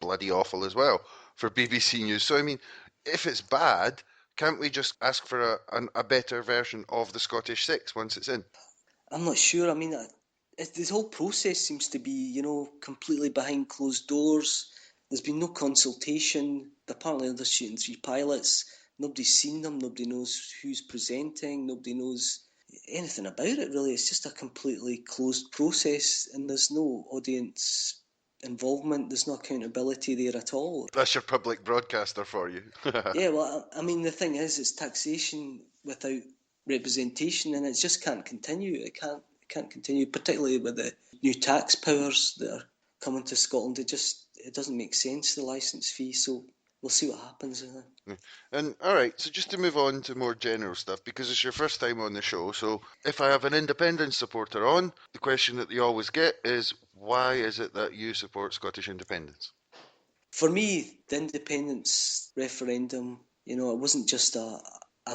bloody awful as well for BBC News. So, I mean, if it's bad, can't we just ask for a better version of the Scottish Six once it's in? I'm not sure. I mean, this whole process seems to be, completely behind closed doors. There's been no consultation. Apparently, they're shooting 3 pilots. Nobody's seen them. Nobody knows who's presenting. Nobody knows anything about it, really. It's just a completely closed process, and there's no audience involvement. There's no accountability there at all. That's your public broadcaster for you. Yeah, well, I mean, the thing is, it's taxation without representation, and it just can't continue. It can't continue, particularly with the new tax powers that are coming to Scotland. It doesn't make sense, the licence fee. So we'll see what happens. And all right, so just to move on to more general stuff, because it's your first time on the show, so if I have an independence supporter on, the question that they always get is, why is it that you support Scottish independence? For me, the independence referendum, it wasn't just a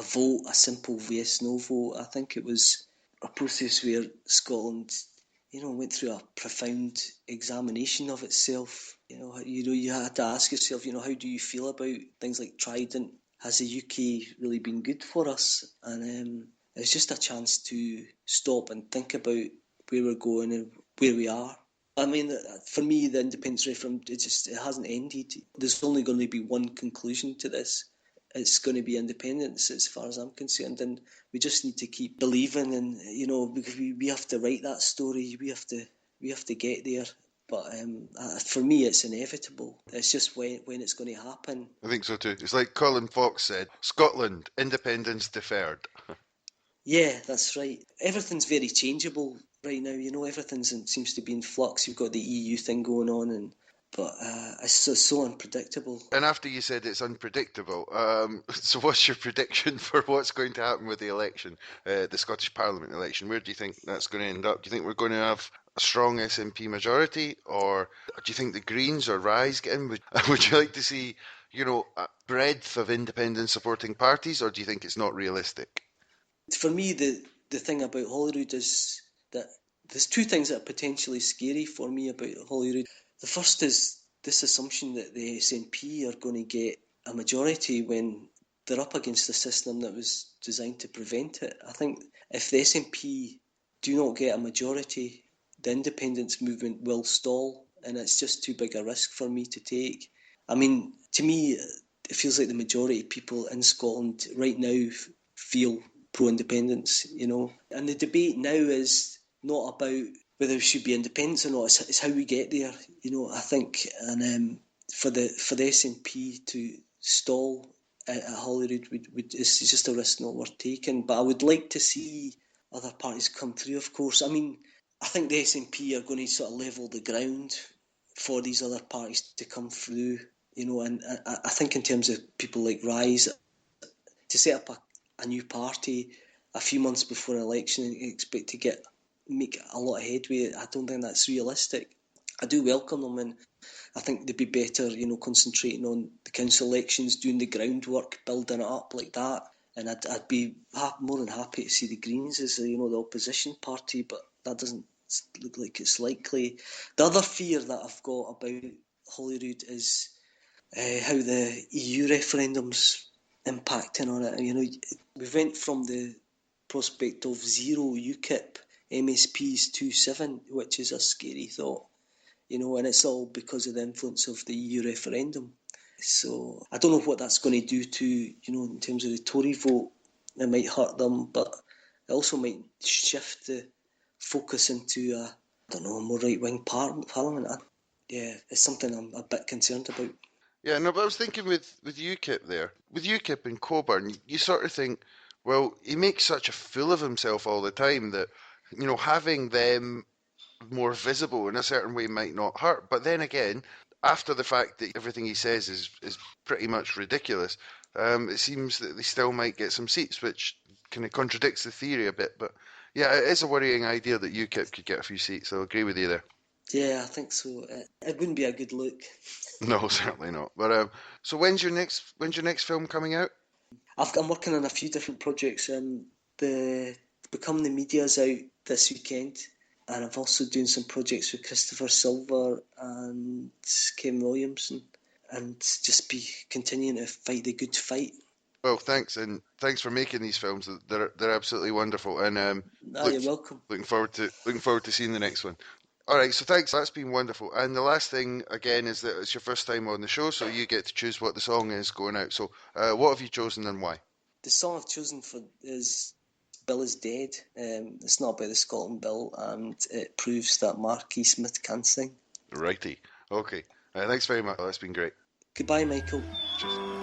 vote, a simple yes/no vote. I think it was a process where Scotland, went through a profound examination of itself. You had to ask yourself, how do you feel about things like Trident? Has the UK really been good for us? And it's just a chance to stop and think about where we're going and where we are. I mean, for me, the independence referendum, it hasn't ended. There's only going to be one conclusion to this. It's going to be independence, as far as I'm concerned, and we just need to keep believing, and because we have to write that story. We have to get there. But for me, it's inevitable. It's just when it's going to happen. I think so too. It's like Colin Fox said, Scotland, independence deferred. Yeah, that's right. Everything's very changeable right now. Everything seems to be in flux. You've got the EU thing going on, but it's so unpredictable. And after you said it's unpredictable, so what's your prediction for what's going to happen with the election, the Scottish Parliament election? Where do you think that's going to end up? Do you think we're going to have a strong SNP majority, or do you think the Greens or Rise get in? Would you like to see, a breadth of independent supporting parties, or do you think it's not realistic? For me, the thing about Holyrood is that there's two things that are potentially scary for me about Holyrood. The first is this assumption that the SNP are going to get a majority when they're up against a system that was designed to prevent it. I think if the SNP do not get a majority, the independence movement will stall, and it's just too big a risk for me to take. I mean, to me, it feels like the majority of people in Scotland right now feel pro-independence, And the debate now is not about whether we should be independent or not. It's how we get there, I think. And for the SNP to stall at Holyrood is just a risk not worth taking. But I would like to see other parties come through, of course. I mean, I think the SNP are going to sort of level the ground for these other parties to come through, and I think in terms of people like Rise, to set up a new party a few months before an election and expect to make a lot of headway, I don't think that's realistic. I do welcome them, and I think they'd be better, concentrating on the council elections, doing the groundwork, building it up like that. And I'd be more than happy to see the Greens as the opposition party, but that doesn't look like it's likely. The other fear that I've got about Holyrood is how the EU referendums impacting on it. We went from the prospect of zero UKIP MSPs to 7, which is a scary thought, and it's all because of the influence of the EU referendum. So I don't know what that's going to do to, in terms of the Tory vote. It might hurt them, but it also might shift the focus into a more right-wing parliament. Yeah, it's something I'm a bit concerned about. Yeah, no, but I was thinking with UKIP there. With UKIP and Coburn, you sort of think, well, he makes such a fool of himself all the time that, having them more visible in a certain way might not hurt. But then again, after the fact that everything he says is pretty much ridiculous, it seems that they still might get some seats, which kind of contradicts the theory a bit. But yeah, it is a worrying idea that UKIP could get a few seats. I'll agree with you there. Yeah, I think so. It wouldn't be a good look. No, certainly not. But so when's your next film coming out? I'm working on a few different projects. The Become the Media's out this weekend. and I've also doing some projects with Christopher Silver and Kevin Williamson, and just be continuing to fight the good fight. Well, thanks, and thanks for making these films. They're absolutely wonderful, and You're welcome. looking forward to seeing the next one. All right, so thanks. That's been wonderful. And the last thing again is that it's your first time on the show, so you get to choose what the song is going out. So, what have you chosen and why? The song I've chosen is Bill is Dead. It's not about the Scotland Bill, and it proves that Marky Smith can sing. Righty. Okay. Thanks very much. That's been great. Goodbye, Michael. Cheers.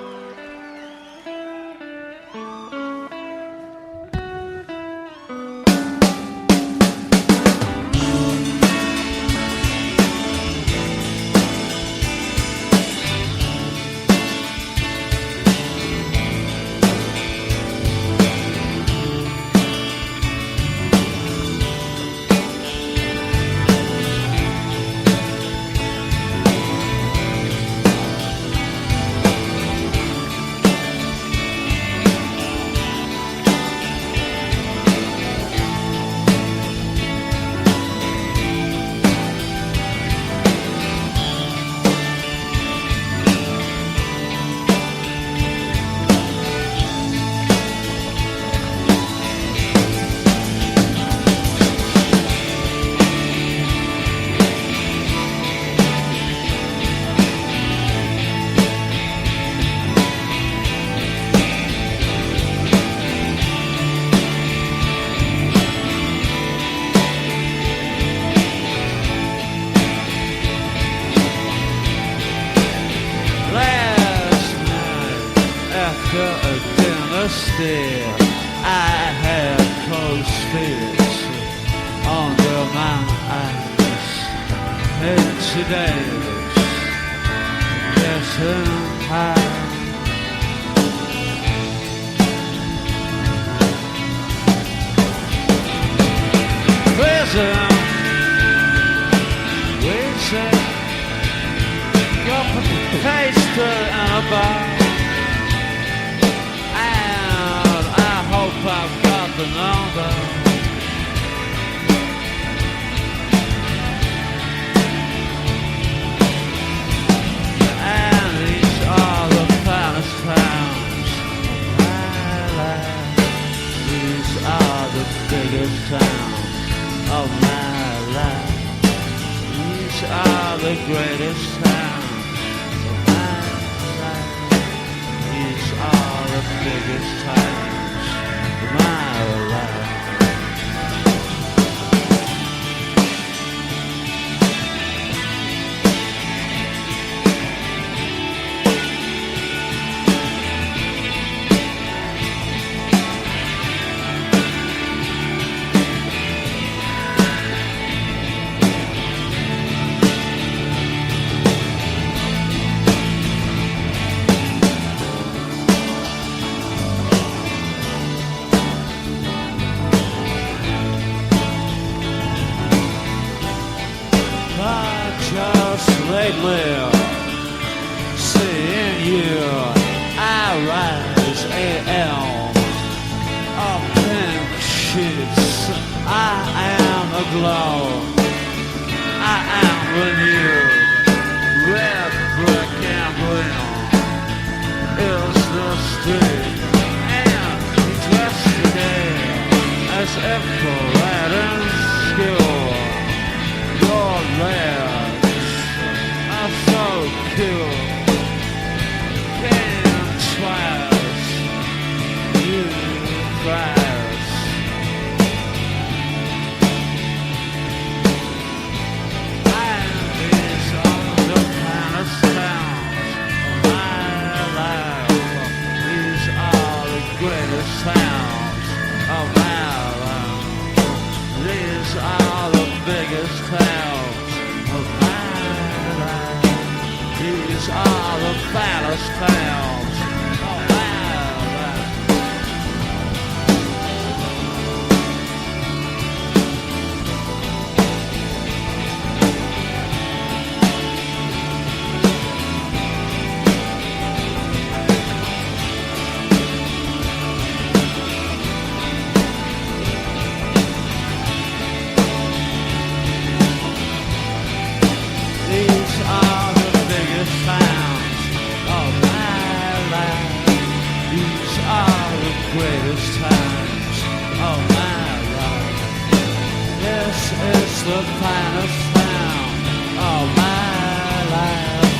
the finest sound of my life.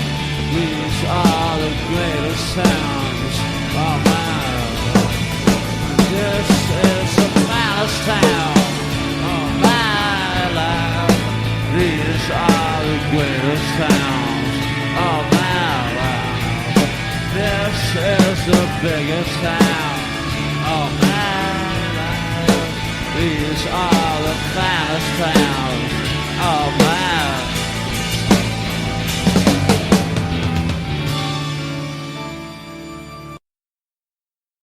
These are the greatest sounds of my life. This is the finest sound of my life. These are the greatest sounds of my life. This is the biggest sound of my life. These are the finest sounds of my life.